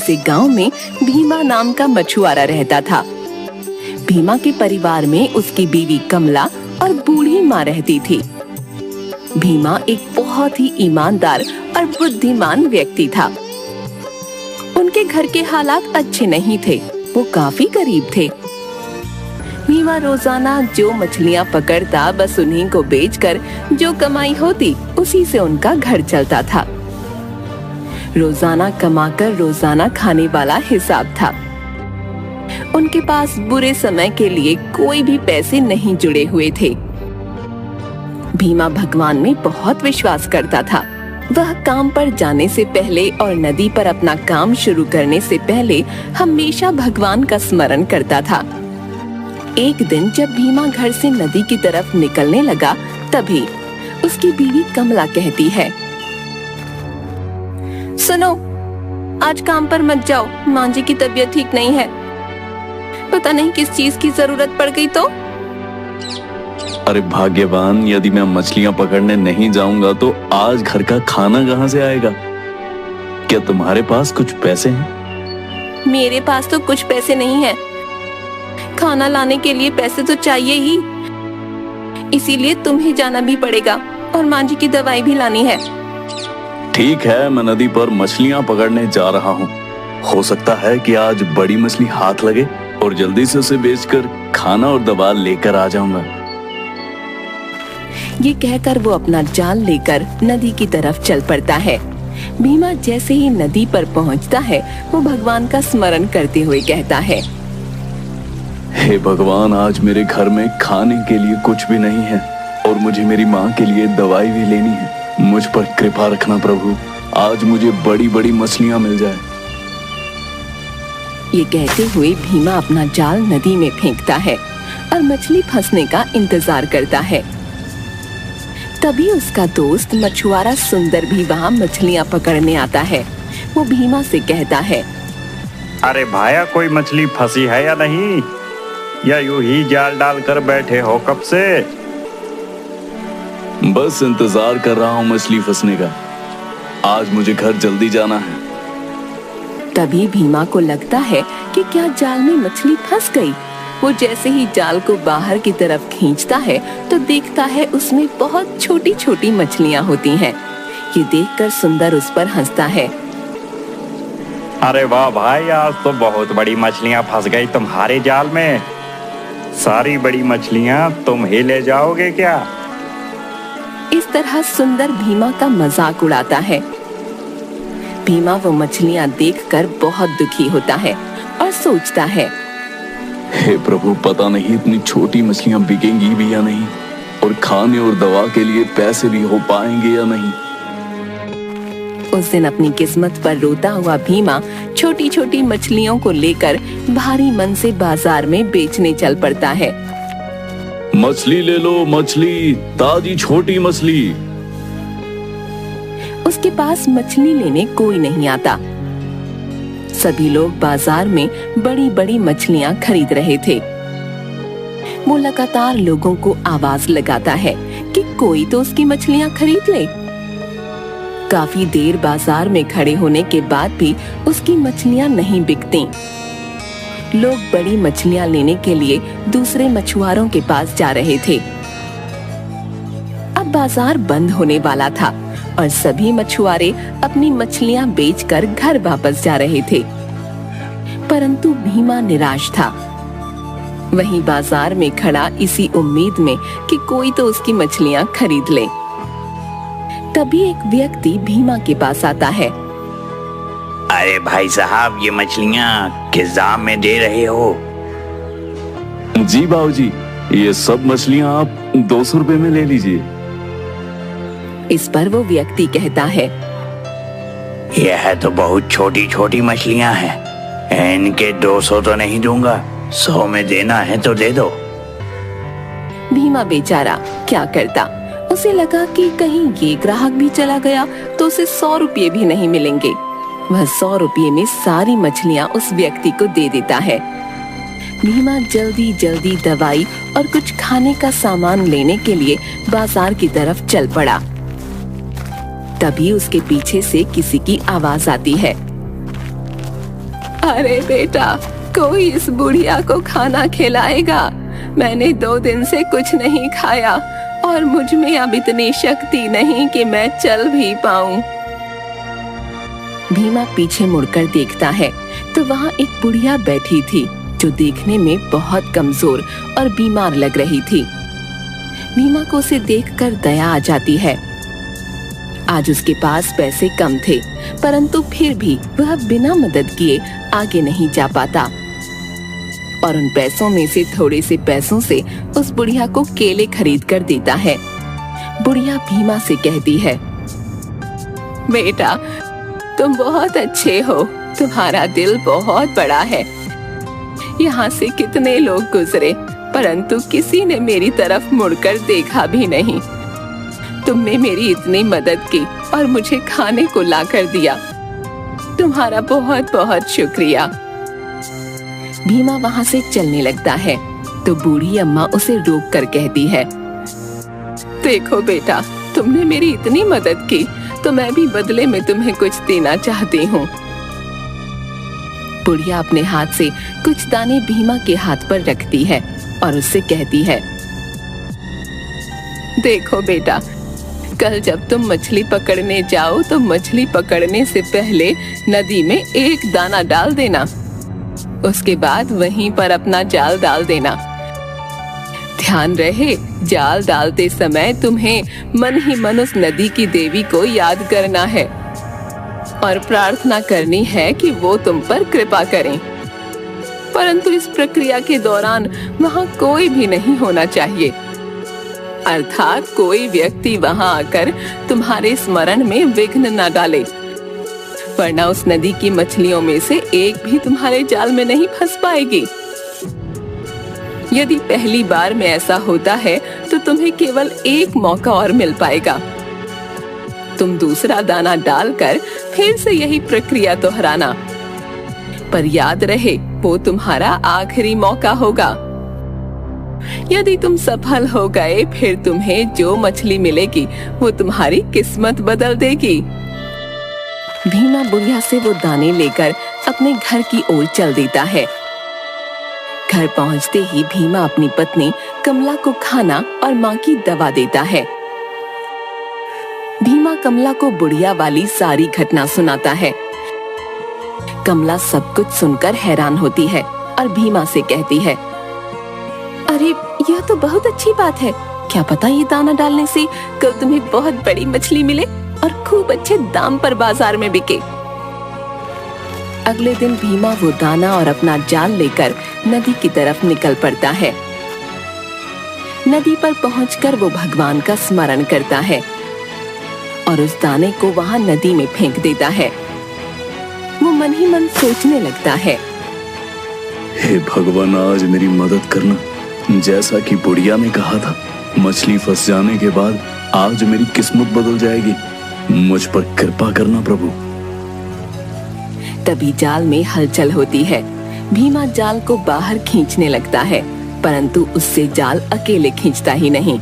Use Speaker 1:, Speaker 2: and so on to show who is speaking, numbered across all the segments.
Speaker 1: से गांव में भीमा नाम का मछुआरा रहता था। भीमा के परिवार में उसकी बीवी कमला और बूढ़ी माँ रहती थी। भीमा एक बहुत ही ईमानदार और बुद्धिमान व्यक्ति था। उनके घर के हालात अच्छे नहीं थे, वो काफी गरीब थे। भीमा रोजाना जो मछलियाँ पकड़ता बस उन्हीं को बेचकर जो कमाई होती उसी से उनका घर चलता था। रोजाना कमाकर रोजाना खाने वाला हिसाब था। उनके पास बुरे समय के लिए कोई भी पैसे नहीं जुड़े हुए थे। भीमा भगवान में बहुत विश्वास करता था। वह काम पर जाने से पहले और नदी पर अपना काम शुरू करने से पहले हमेशा भगवान का स्मरण करता था। एक दिन जब भीमा घर से नदी की तरफ निकलने लगा, तभी उसकी बीवी कमला कहती है, सुनो, आज काम पर मत जाओ, माँ जी की तबीयत ठीक नहीं है। पता नहीं किस चीज की जरूरत पड़ गई तो।
Speaker 2: अरे भाग्यवान, यदि मैं मछलियां पकड़ने नहीं जाऊंगा तो आज घर का खाना कहाँ से आएगा? क्या तुम्हारे पास कुछ पैसे हैं?
Speaker 1: मेरे पास तो कुछ पैसे नहीं है। खाना लाने के लिए पैसे तो चाहिए ही, इसीलिए तुम्हें जाना भी पड़ेगा और माँ जी की दवाई भी लानी है।
Speaker 2: ठीक है, मैं नदी पर मछलियां पकड़ने जा रहा हूँ। हो सकता है कि आज बड़ी मछली हाथ लगे और जल्दी से उसे बेचकर खाना और दवा लेकर आ जाऊंगा।
Speaker 1: ये कहकर वो अपना जाल लेकर नदी की तरफ चल पड़ता है। भीमा जैसे ही नदी पर पहुंचता है, वो भगवान का स्मरण करते हुए कहता है,
Speaker 2: हे भगवान, आज मेरे घर में खाने के लिए कुछ भी नहीं है और मुझे मेरी माँ के लिए दवाई भी लेनी है। मुझ पर कृपा रखना प्रभु, आज मुझे बड़ी बड़ी मछलियाँ मिल जाए।
Speaker 1: ये कहते हुए भीमा अपना जाल नदी में फेंकता है और मछली फंसने का इंतजार करता है। तभी उसका दोस्त मछुआरा सुंदर भी वहाँ मछलियाँ पकड़ने आता है। वो भीमा से कहता है,
Speaker 3: अरे भाया, कोई मछली फंसी है या नहीं, या यूं ही जाल डालकर बैठे हो कब से?
Speaker 2: बस इंतजार कर रहा हूँ मछली फंसने का। आज मुझे घर जल्दी जाना है।
Speaker 1: तभी भीमा को लगता है कि क्या जाल में मछली फंस गई। वो जैसे ही जाल को बाहर की तरफ खींचता है तो देखता है उसमें बहुत छोटी छोटी मछलियाँ होती हैं। ये देखकर सुंदर उस पर हंसता है।
Speaker 3: अरे वाह भाई, आज तो बहुत बड़ी मछलियाँ फंस गई तुम्हारे जाल में। सारी बड़ी मछलियाँ तुम ही ले जाओगे क्या?
Speaker 1: इस तरह सुंदर भीमा का मजाक उड़ाता है। भीमा वो मछलियाँ देखकर बहुत दुखी होता है और सोचता है,
Speaker 2: हे प्रभु, पता नहीं इतनी छोटी मछलियाँ बिकेंगी भी या नहीं और खाने और दवा के लिए पैसे भी हो पाएंगे या नहीं।
Speaker 1: उस दिन अपनी किस्मत पर रोता हुआ भीमा छोटी छोटी मछलियों को लेकर भारी मन से बाजार में बेचने चल पड़ता है।
Speaker 2: मछली ले लो, मछली, ताजी छोटी मछली।
Speaker 1: उसके पास मछली लेने कोई नहीं आता। सभी लोग बाजार में बड़ी बड़ी मछलियाँ खरीद रहे थे। वो लगातार लोगों को आवाज लगाता है कि कोई तो उसकी मछलियाँ खरीद ले। काफी देर बाजार में खड़े होने के बाद भी उसकी मछलियाँ नहीं बिकती। लोग बड़ी मछलियाँ लेने के लिए दूसरे मछुआरों के पास जा रहे थे। अब बाजार बंद होने वाला था और सभी मछुआरे अपनी मछलियाँ बेचकर घर वापस जा रहे थे। परंतु भीमा निराश था। वहीं बाजार में खड़ा इसी उम्मीद में कि कोई तो उसकी मछलियाँ खरीद ले। तभी एक व्यक्ति भीमा के पास आता है।
Speaker 4: अरे भाई साहब, ये मछलियाँ किस दाम में दे रहे हो?
Speaker 2: जी बाबूजी, ये सब मछलियाँ आप 200 रुपए में ले लीजिए।
Speaker 1: इस पर वो व्यक्ति कहता है,
Speaker 4: यह तो बहुत छोटी छोटी मछलियाँ हैं, इनके 200 तो नहीं दूंगा, 100 में देना है तो दे दो।
Speaker 1: भीमा बेचारा क्या करता। उसे लगा कि कहीं ये ग्राहक भी चला गया तो उसे 100 रुपये भी नहीं मिलेंगे। वह 100 रुपये में सारी मछलियाँ उस व्यक्ति को दे देता है। भीमा जल्दी जल्दी दवाई और कुछ खाने का सामान लेने के लिए बाजार की तरफ चल पड़ा। तभी उसके पीछे से किसी की आवाज आती है। अरे बेटा, कोई इस बुढ़िया को खाना खिलाएगा। मैंने 2 दिन से कुछ नहीं खाया और मुझ में अब इतनी शक्ति नहीं कि मैं चल भी पाऊं। भीमा पीछे मुड़कर देखता है तो वहाँ एक बुढ़िया बैठी थी जो देखने में बहुत कमजोर और बीमार लग रही थी। भीमा को उसे देखकर दया आ जाती है। आज उसके पास पैसे कम थे, परंतु फिर भी वह बिना मदद किए आगे नहीं जा पाता और उन पैसों में से थोड़े से पैसों से उस बुढ़िया को केले खरीद कर देता है। बुढ़िया भीमा से कहती है, बेटा, तुम बहुत अच्छे हो, तुम्हारा दिल बहुत बड़ा है। यहाँ से कितने लोग गुजरे, परंतु किसी ने मेरी तरफ मुड़कर देखा भी नहीं। तुमने मेरी इतनी मदद की और मुझे खाने को लाकर दिया। तुम्हारा बहुत बहुत शुक्रिया। भीमा वहाँ से चलने लगता है तो बूढ़ी अम्मा उसे रोक कर कहती है, देखो बेटा, तुमने मेरी इतनी मदद की तो मैं भी बदले में तुम्हें कुछ देना चाहती हूँ। बुढ़िया अपने हाथ से कुछ दाने भीमा के हाथ पर रखती है और उससे कहती है, देखो बेटा, कल जब तुम मछली पकड़ने जाओ तो मछली पकड़ने से पहले नदी में एक दाना डाल देना। उसके बाद वहीं पर अपना जाल डाल देना। ध्यान रहे, जाल डालते समय तुम्हें मन ही मन उस नदी की देवी को याद करना है और प्रार्थना करनी है कि वो तुम पर कृपा करें। परंतु इस प्रक्रिया के दौरान वहाँ कोई भी नहीं होना चाहिए, अर्थात कोई व्यक्ति वहाँ आकर तुम्हारे स्मरण में विघ्न न डाले, वरना उस नदी की मछलियों में से एक भी तुम्हारे जाल में नहीं फंस पाएगी। यदि पहली बार में ऐसा होता है तो तुम्हें केवल एक मौका और मिल पाएगा। तुम दूसरा दाना डालकर फिर से यही प्रक्रिया दोहराना, पर याद रहे वो तुम्हारा आखिरी मौका होगा। यदि तुम सफल हो गए फिर तुम्हें जो मछली मिलेगी वो तुम्हारी किस्मत बदल देगी। भीमा बुढ़िया से वो दाने लेकर अपने घर की ओर चल देता है। घर पहुंचते ही भीमा अपनी पत्नी कमला को खाना और माँ की दवा देता है। भीमा कमला को बुढ़िया वाली सारी घटना सुनाता है। कमला सब कुछ सुनकर हैरान होती है और भीमा से कहती है, अरे यह तो बहुत अच्छी बात है। क्या पता ये दाना डालने से कल तुम्हें बहुत बड़ी मछली मिले और खूब अच्छे दाम पर बाजार में बिके। अगले दिन भीमा वो दाना और अपना जाल लेकर नदी की तरफ निकल पड़ता है। नदी पर पहुंचकर वो भगवान का स्मरण करता है और उस दाने को वहां नदी में फेंक देता है। वो मन ही मन सोचने लगता है,
Speaker 2: हे भगवान, आज मेरी मदद करना। जैसा कि बुढ़िया ने कहा था, मछली फंस जाने के बाद आज मेरी किस्मत बदल जाएगी। मुझ पर कृपा करना प्रभु।
Speaker 1: तभी जाल में हलचल होती है। भीमा जाल को बाहर खींचने लगता है, परंतु उससे जाल अकेले खींचता ही नहीं।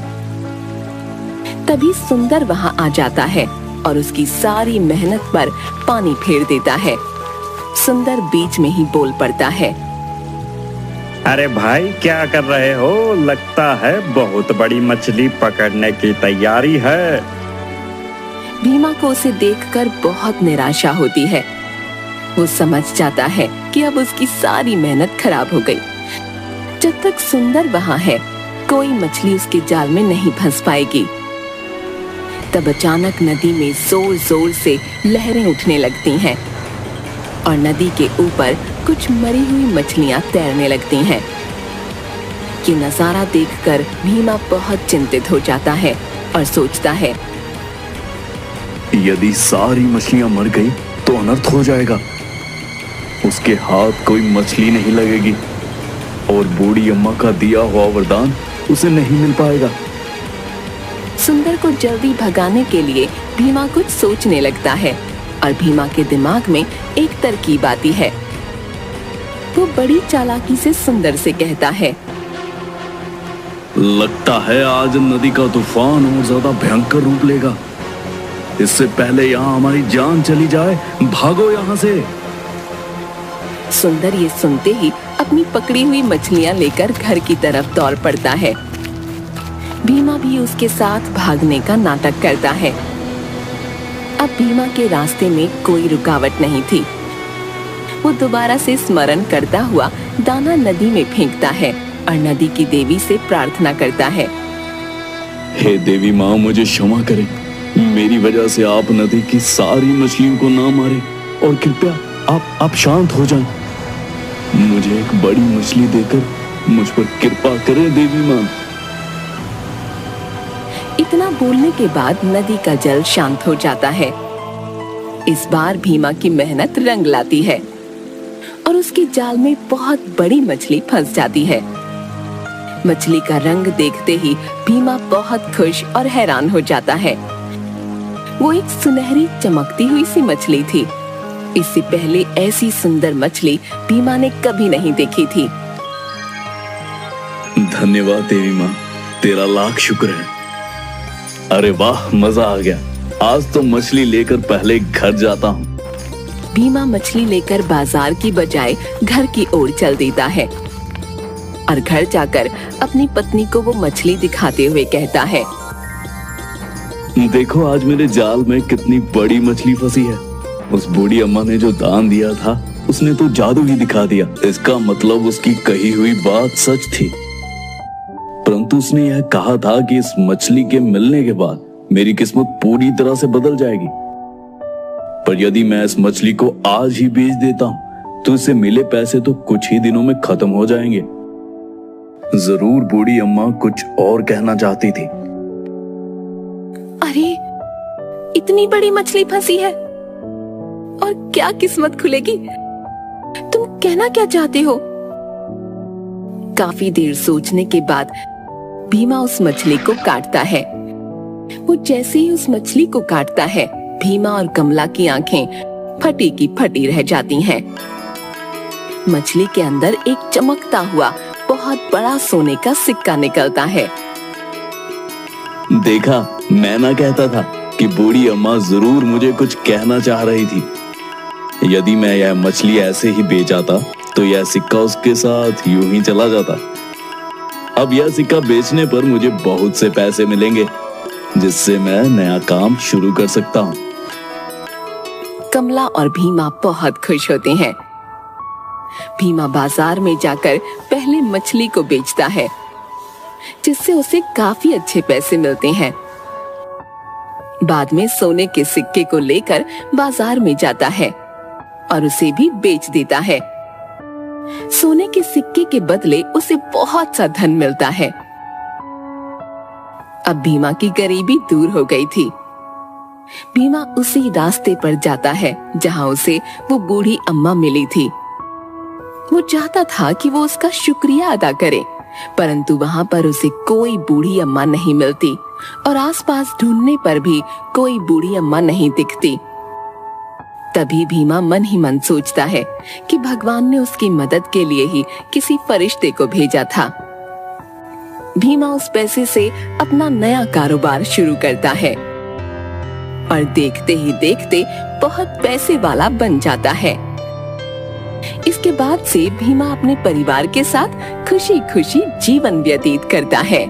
Speaker 1: तभी सुंदर वहां आ जाता है और उसकी सारी मेहनत पर पानी फेर देता है। सुंदर बीच में ही बोल पड़ता है,
Speaker 3: अरे भाई, क्या कर रहे हो? लगता है बहुत बड़ी मछली पकड़ने की तैयारी है।
Speaker 1: भीमा को उसे देखकर बहुत निराशा होती है। वो समझ जाता है कि अब उसकी सारी मेहनत खराब हो गई। जब तक सुंदर वहां है, कोई मछली उसके जाल में नहीं फंस पाएगी। तब अचानक नदी में जोर जोर से लहरें उठने लगती हैं और नदी के ऊपर कुछ मरी हुई मछलियां तैरने लगती हैं। ये नजारा देखकर भीमा बहुत चिंतित हो जाता है और सोचता है,
Speaker 2: यदि सारी मछलियां मर गई तो अनर्थ हो जाएगा। उसके हाथ कोई मछली नहीं लगेगी और बूढ़ी अम्मा का दिया हुआ वरदान उसे नहीं मिल पाएगा।
Speaker 1: सुंदर को जल्दी भगाने के लिए भीमा कुछ सोचने लगता है और भीमा के दिमाग में एक तरकीब आती है। वो बड़ी चालाकी से सुंदर से कहता है,
Speaker 2: लगता है आज नदी का तूफान और ज्यादा भयंकर रूप लेगा। इससे पहले यहाँ हमारी जान चली जाए, भागो यहाँ से।
Speaker 1: सुंदर ये सुनते ही अपनी पकड़ी हुई मछलियां लेकर घर की तरफ दौड़ पड़ता है। भीमा भी उसके साथ भागने का नाटक करता है। अब भीमा के रास्ते में कोई रुकावट नहीं थी। वो दोबारा से स्मरण करता हुआ दाना नदी में फेंकता है और नदी की देवी से प्रार्थना करता है।
Speaker 2: हे देवी माँ, मुझे क्षमा करें। मेरी वजह से आप नदी की सारी मछलियों को ना मारे और कृपया आप शांत हो जाएं। मुझे एक बड़ी मछली देकर मुझ पर कृपा करें देवी माँ।
Speaker 1: इतना बोलने के बाद नदी का जल शांत हो जाता है। इस बार भीमा की मेहनत रंग लाती है और उसके जाल में बहुत बड़ी मछली फंस जाती है। मछली का रंग देखते ही भीमा बहुत खुश और हैरान हो जाता है। वो एक सुनहरी चमकती हुई सी मछली थी। इससे पहले ऐसी सुंदर मछली भीमा ने कभी नहीं देखी थी।
Speaker 2: धन्यवाद देवी माँ, तेरा लाख शुक्र है। अरे वाह, मजा आ गया। आज तो मछली लेकर पहले घर जाता हूँ।
Speaker 1: भीमा मछली लेकर बाजार की बजाय घर की ओर चल देता है और घर जाकर अपनी पत्नी को वो मछली दिखाते हुए कहता है,
Speaker 2: देखो आज मेरे जाल में कितनी बड़ी मछली फंसी है। उस बूढ़ी अम्मा ने जो दान दिया था उसने तो जादू ही दिखा दिया। इसका मतलब उसकी कही हुई बात सच थी। परंतु उसने यह कहा था कि इस मछली के मिलने के बाद मेरी किस्मत पूरी तरह से बदल जाएगी। पर यदि मैं इस मछली को आज ही बेच देता हूं तो इससे मिले पैसे तो कुछ ही दिनों में खत्म हो जाएंगे। जरूर बूढ़ी अम्मा कुछ और कहना चाहती थी।
Speaker 1: अरे, इतनी बड़ी मछली फंसी है और क्या किस्मत खुलेगी? तुम कहना क्या चाहते हो? काफी देर सोचने के बाद भीमा उस मछली को काटता है। वो जैसे ही उस मछली को काटता है, भीमा और कमला की आंखें फटी की फटी रह जाती हैं। मछली के अंदर एक चमकता हुआ बहुत बड़ा सोने का सिक्का निकलता है।
Speaker 2: देखा, मैं ना कहता था कि बूढ़ी अम्मा जरूर मुझे कुछ कहना चाह रही थी। यदि मैं यह मछली ऐसे ही बेच आता तो यह सिक्का उसके साथ यूं ही चला जाता। अब यह सिक्का बेचने पर मुझे बहुत से पैसे मिलेंगे जिससे मैं नया काम शुरू कर सकता हूँ।
Speaker 1: कमला और भीमा बहुत खुश होते हैं। भीमा बाजार में जाकर पहले मछली को बेचता है जिससे उसे काफी अच्छे पैसे मिलते हैं। बाद में सोने के सिक्के को लेकर बाजार में जाता है और उसे भी बेच देता है। सोने के सिक्के के बदले उसे बहुत सा धन मिलता है। अब भीमा की गरीबी दूर हो गई थी। भीमा उसी रास्ते पर जाता है जहां उसे वो बूढ़ी अम्मा मिली थी। वो चाहता था कि वो उसका शुक्रिया अदा करे, परंतु वहां पर उसे कोई बूढ़ी अम्मा नहीं मिलती और आसपास ढूंढने पर भी कोई बूढ़ी अम्मा नहीं दिखती। तभी भीमा मन ही मन सोचता है कि भगवान ने उसकी मदद के लिए ही किसी फरिश्ते को भेजा था। भीमा उस पैसे से अपना नया कारोबार शुरू करता है और देखते ही देखते बहुत पैसे वाला बन जाता है। इसके बाद से भीमा अपने परिवार के साथ खुशी खुशी जीवन व्यतीत करता है।